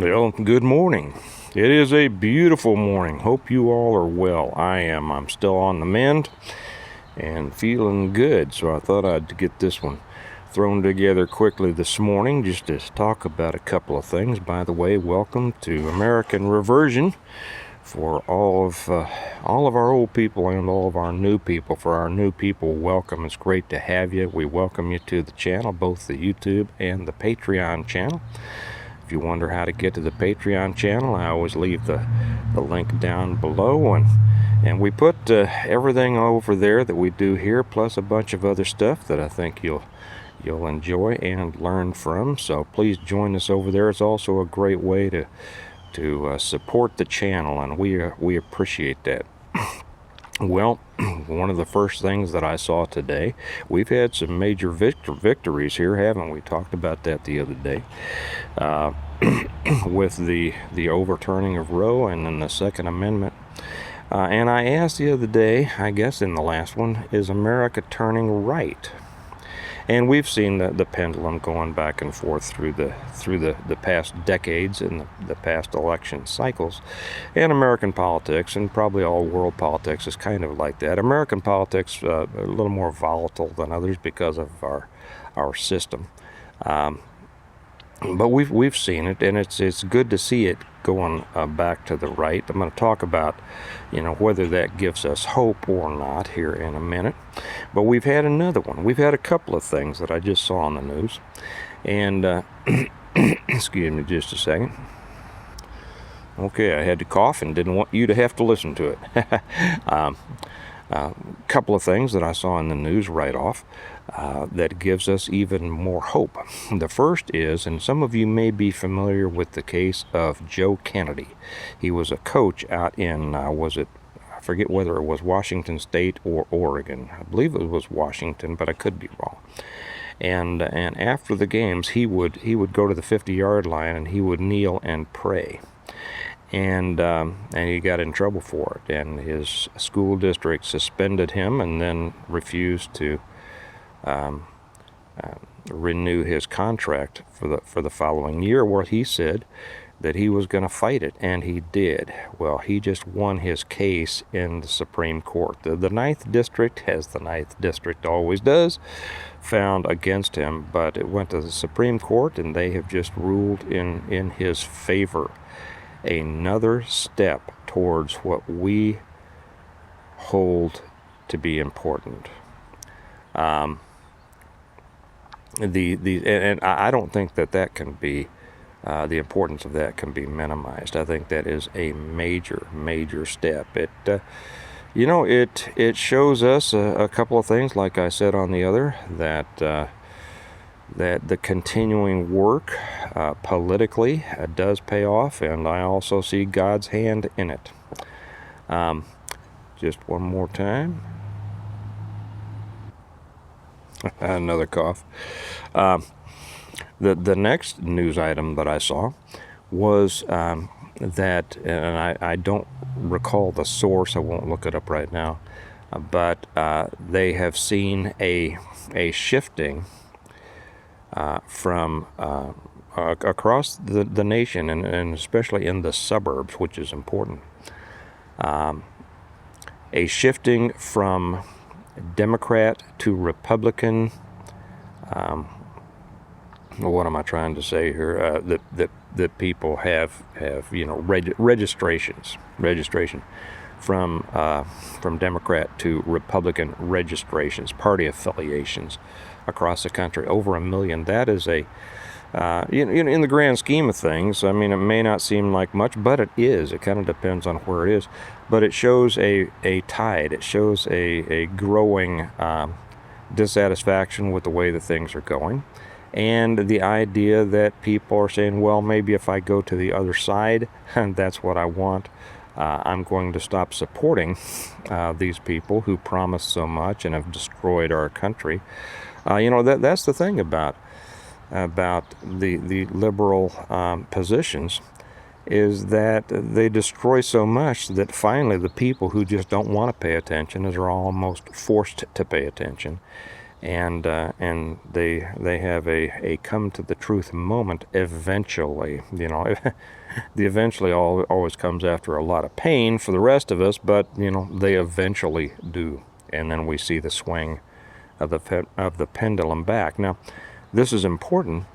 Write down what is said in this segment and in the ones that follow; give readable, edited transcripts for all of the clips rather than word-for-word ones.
Well, good morning. It is a beautiful morning. Hope you all are well. I am. I'm still on the mend and feeling good, so I thought I'd get this one thrown together quickly this morning just to talk about a couple of things. By the way, welcome to American Reversion for all of our old people and all of our new people. For our new people, welcome. It's great to have you. We welcome you to the channel, both the YouTube and the Patreon channel. If you wonder how to get to the Patreon channel, I always leave the link down below, and we put everything over there that we do here, plus a bunch of other stuff that I think you'll enjoy and learn from. So please join us over there. It's also a great way to support the channel, and we appreciate that. Well, one of the first things that I saw today, we've had some major victories here, haven't we? Talked about that the other day, with the overturning of Roe and then the Second Amendment. And I asked the other day, I guess in the last one, is America turning right? And we've seen the pendulum going back and forth through the past decades and the past election cycles. And American politics, and probably all world politics, is kind of like that. American politics a little more volatile than others because of our system. But we've seen it, and it's good to see it going back to the right. I'm going to talk about, whether that gives us hope or not here in a minute. But we've had another one. We've had a couple of things that I just saw on the news, and excuse me just a second. Okay, I had to cough and didn't want you to have to listen to it. Couple of things that I saw in the news right off that gives us even more hope. The first is, and some of you may be familiar with the case of Joe Kennedy. He was a coach out in, I forget whether it was Washington State or Oregon. I believe it was Washington, but I could be wrong. And after the games, he would go to the 50-yard line and he would kneel and pray. And he got in trouble for it, and his school district suspended him and then refused to renew his contract for the following year, where he said that he was going to fight it, and he did. Well, he just won his case in the Supreme Court. The Ninth District, as the Ninth District always does, found against him, but it went to the Supreme Court, and they have just ruled in his favor. Another step towards what we hold to be important. And I don't think that can be, the importance of that can be minimized. I think that is a major step. It shows us a couple of things, like I said on the other, that the continuing work politically does pay off, and I also see God's hand in it. Just one more time. Another cough. The next news item that I saw was that, and I don't recall the source, I won't look it up right now, but they have seen a shifting from across the nation, and especially in the suburbs, which is important. A shifting from Democrat to Republican. What am I trying to say here? That people have registration from Democrat to Republican registrations, party affiliations across the country, over 1 million. That is in the grand scheme of things, I mean, it may not seem like much, but it is. It kind of depends on where it is. But it shows a tide. It shows a growing dissatisfaction with the way that things are going. And the idea that people are saying, well, maybe if I go to the other side, and that's what I want, I'm going to stop supporting these people who promise so much and have destroyed our country. That's the thing about the liberal positions, is that they destroy so much that finally the people who just don't want to pay attention are almost forced to pay attention. and they have a come to the truth moment eventually. The eventually always comes after a lot of pain for the rest of us, but they eventually do, and then we see the swing of the pendulum back. Now, this is important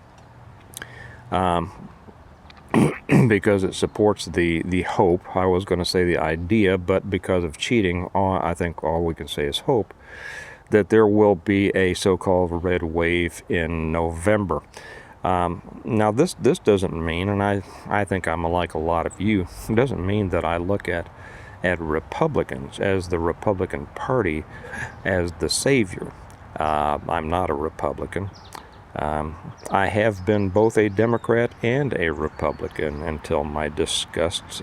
because it supports the hope. I was going to say the idea, but because of cheating, I think all we can say is hope that there will be a so-called red wave in November. Now, this doesn't mean, and I think I'm like a lot of you, it doesn't mean that I look at Republicans as the Republican Party as the savior. I'm not a Republican. I have been both a Democrat and a Republican until my disgust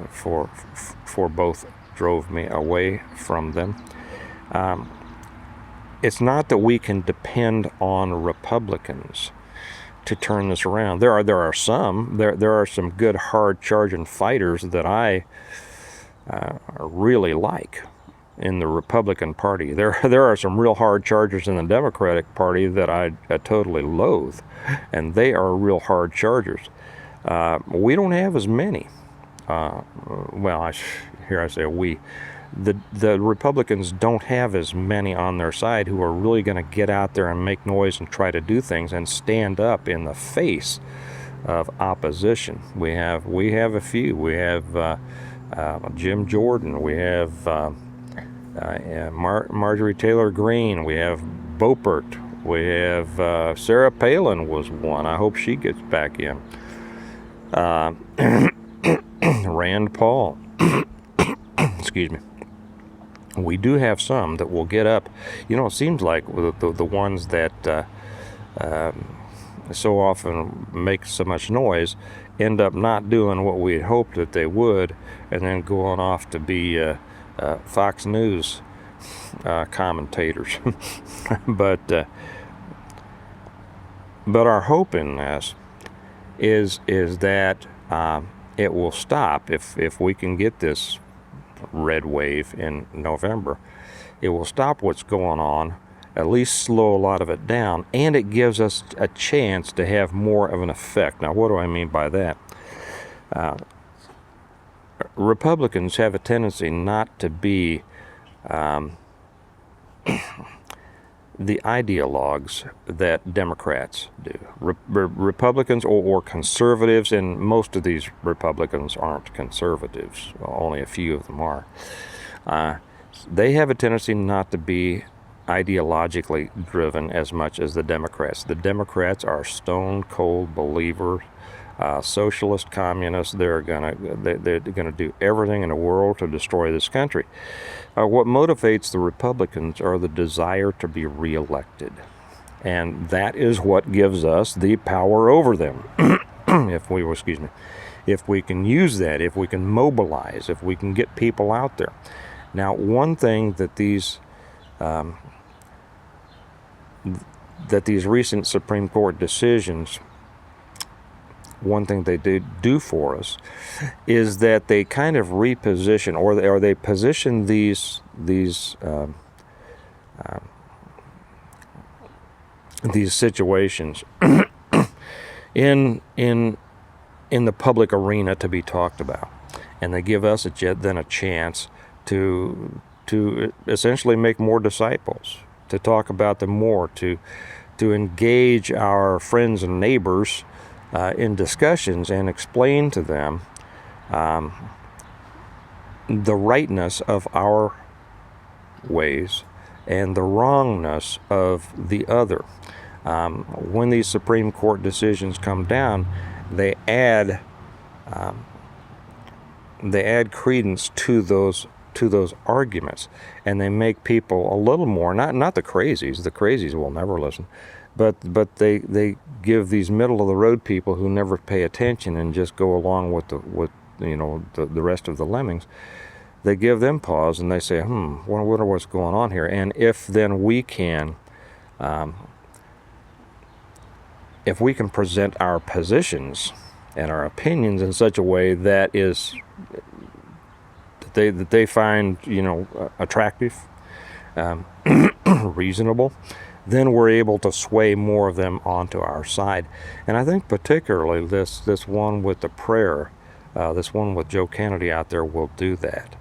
for both drove me away from them. It's not that we can depend on Republicans to turn this around. There are some good hard charging fighters that I really like in the Republican Party. There are some real hard chargers in the Democratic Party that I totally loathe, and they are real hard chargers. We don't have as many. Here I say we. The Republicans don't have as many on their side who are really going to get out there and make noise and try to do things and stand up in the face of opposition. We have a few. We have Jim Jordan. We have Marjorie Taylor Greene. We have Beaupert. We have Sarah Palin was one. I hope she gets back in. Rand Paul. Excuse me. We do have some that will get up. It seems like the ones that so often make so much noise end up not doing what we had hoped that they would, and then going off to be Fox News commentators. But our hope in this is that it will stop if we can get this red wave in November. It will stop what's going on, at least slow a lot of it down, and it gives us a chance to have more of an effect. Now, what do I mean by that? Republicans have a tendency not to be the ideologues that Democrats do. Republicans or conservatives, and most of these Republicans aren't conservatives. Well, only a few of them are. They have a tendency not to be ideologically driven as much as the Democrats. The Democrats are stone cold believers, socialist communists. They're gonna do everything in the world to destroy this country. What motivates the Republicans are the desire to be reelected, and that is what gives us the power over them. If we can use that, if we can mobilize, if we can get people out there. Now, one thing that these recent Supreme Court decisions, one thing they do for us is that they kind of reposition, or they position these situations in the public arena to be talked about, and they give us then a chance to essentially make more disciples, to talk about them more, to engage our friends and neighbors in discussions and explain to them the rightness of our ways and the wrongness of the other. When these Supreme Court decisions come down, they add credence to those arguments, and they make people a little more, not the crazies will never listen, but they give these middle of the road people who never pay attention and just go along with the rest of the lemmings. They give them pause and they say, wonder what's going on here. And if then we can present our positions and our opinions in such a way that they find attractive, reasonable, then we're able to sway more of them onto our side. And I think particularly this one with the prayer, this one with Joe Kennedy out there will do that.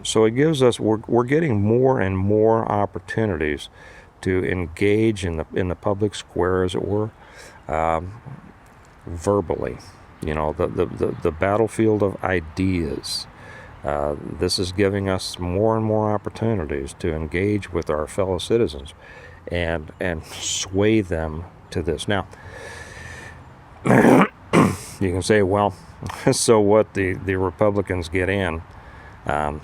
So it gives us, we're getting more and more opportunities to engage in the public square, as it were, verbally. You know, the battlefield of ideas. This is giving us more and more opportunities to engage with our fellow citizens and sway them to this. Now, you can say, well, so what, the Republicans get in, and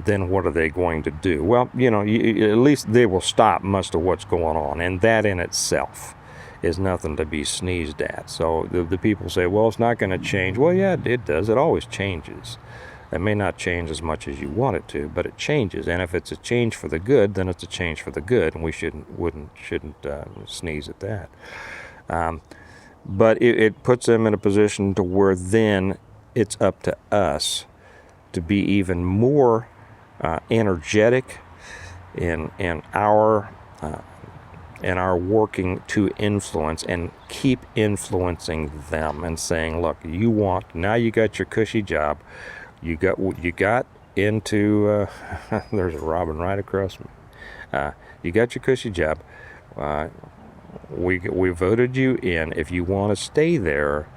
then what are they going to do? Well, you know, at least they will stop most of what's going on, and that in itself is nothing to be sneezed at. So the people say, well, it's not going to change. Well, yeah, it does. It always changes. It may not change as much as you want it to, but it changes. And if it's a change for the good, then it's a change for the good, and we shouldn't sneeze at that. But it puts them in a position to where then it's up to us to be even more energetic in our working to influence and keep influencing them and saying, look, now you got your cushy job. You got into, there's a robin right across me. You got your cushy job. We voted you in. If you want to stay there,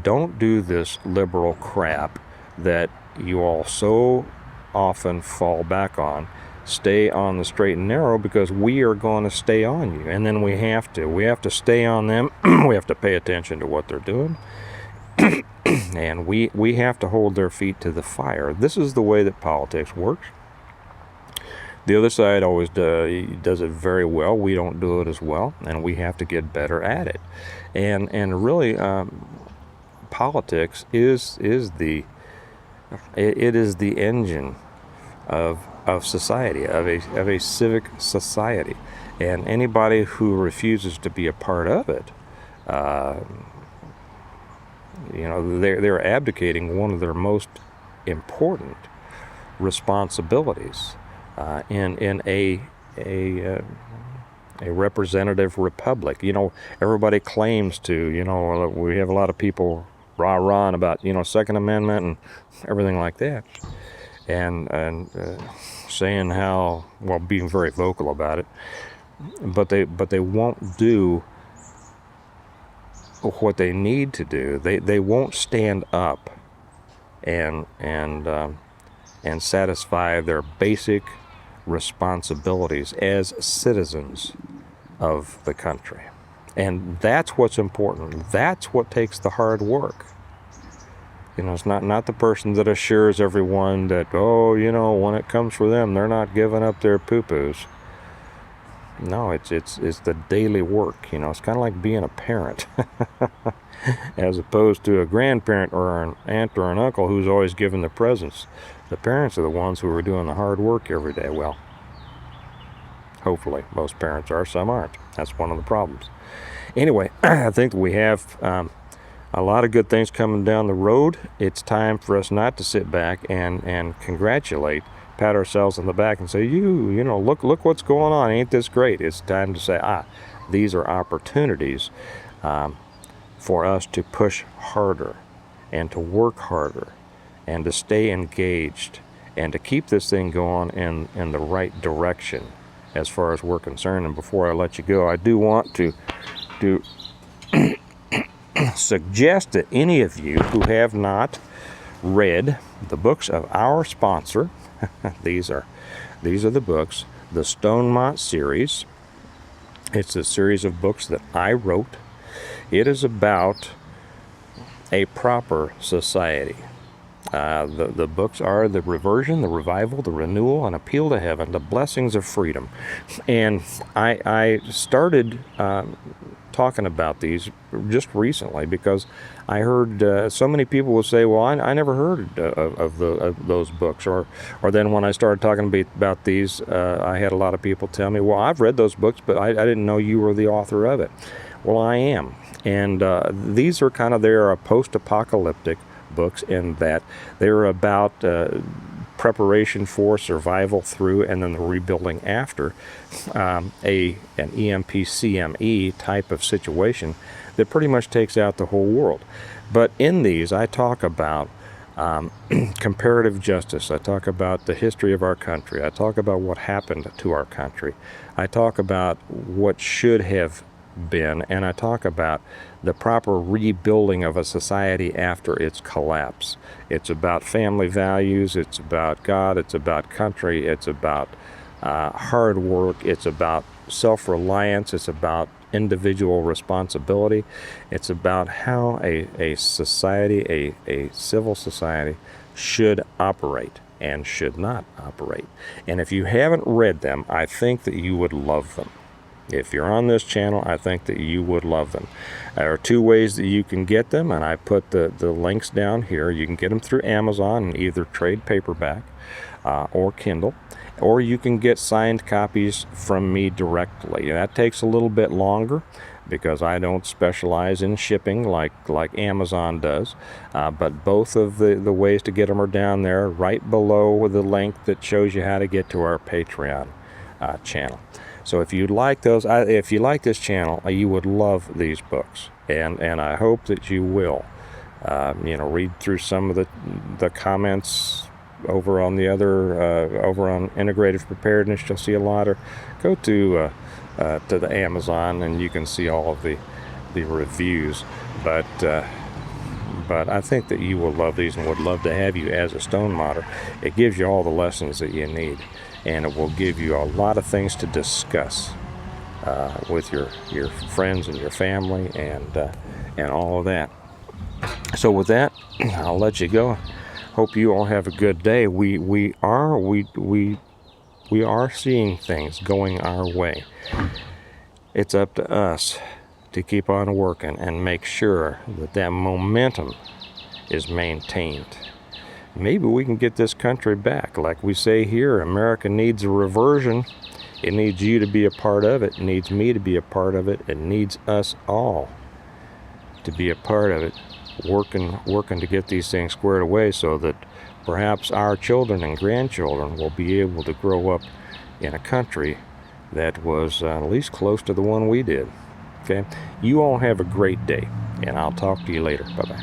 don't do this liberal crap that you all so often fall back on. Stay on the straight and narrow, because we are going to stay on you. And then we have to stay on them. We have to pay attention to what they're doing. And we have to hold their feet to the fire. This is the way that politics works. The other side always does it very well. We don't do it as well, and we have to get better at it. And really, politics is the engine of society, of a civic society, and anybody who refuses to be a part of it, they're abdicating one of their most important responsibilities in a representative republic. You know, everybody claims to. We have a lot of people rah-rahing about Second Amendment and everything like that, and saying how, well, being very vocal about it, but they won't do what they need to do. They won't stand up and satisfy their basic responsibilities as citizens of the country. And that's what's important. That's what takes the hard work. It's not the person that assures everyone that, when it comes for them, they're not giving up their poo-poos. No, it's the daily work. It's kind of like being a parent, as opposed to a grandparent or an aunt or an uncle who's always giving the presents. The parents are the ones who are doing the hard work every day. Well, hopefully, most parents are. Some aren't. That's one of the problems. Anyway, I think we have a lot of good things coming down the road. It's time for us not to sit back and congratulate, pat ourselves on the back and say, look what's going on. Ain't this great? It's time to say, these are opportunities for us to push harder and to work harder and to stay engaged and to keep this thing going in the right direction as far as we're concerned. And before I let you go, I do want to suggest that any of you who have not read the books of our sponsor, these are the books, the Stonemont series. It's a series of books that I wrote. It is about a proper society. The books are The Reversion, The Revival, The Renewal, and Appeal to Heaven, The Blessings of Freedom. And I started talking about these just recently because I heard so many people would say, well, I never heard of those books. Or then when I started talking about these, I had a lot of people tell me, well, I've read those books, but I didn't know you were the author of it. Well, I am. And these are they're a post-apocalyptic books in that they're about preparation for, survival through, and then the rebuilding after an EMP-CME type of situation that pretty much takes out the whole world. But in these, I talk about comparative justice. I talk about the history of our country. I talk about what happened to our country. I talk about what should have been, and I talk about the proper rebuilding of a society after its collapse. It's about family values, it's about God, it's about country, it's about hard work, it's about self-reliance, it's about individual responsibility. It's about how a society, a civil society, should operate and should not operate. And if you haven't read them, I think that you would love them. If you're on this channel, I think that you would love them. There are 2 ways that you can get them, and I put the links down here. You can get them through Amazon and either trade paperback or Kindle, or you can get signed copies from me directly. That takes a little bit longer because I don't specialize in shipping like Amazon does. But both of the ways to get them are down there right below the link that shows you how to get to our Patreon channel. So if you like those, if you like this channel, you would love these books, and I hope that you will. Read through some of the comments over on the other over on integrative preparedness. You'll see a lot. Or go to the Amazon, and you can see all of the reviews. But I think that you will love these and would love to have you as a stone modder. It gives you all the lessons that you need, and it will give you a lot of things to discuss with your friends and your family and all of that. So with that, I'll let you go. Hope you all have a good day. We are seeing things going our way. It's up to us to keep on working and make sure that momentum is maintained. Maybe we can get this country back. Like we say here, America needs a reversion. It needs you to be a part of it. It needs me to be a part of it. It needs us all to be a part of it, working to get these things squared away so that perhaps our children and grandchildren will be able to grow up in a country that was at least close to the one we did. Okay? You all have a great day, and I'll talk to you later. Bye-bye.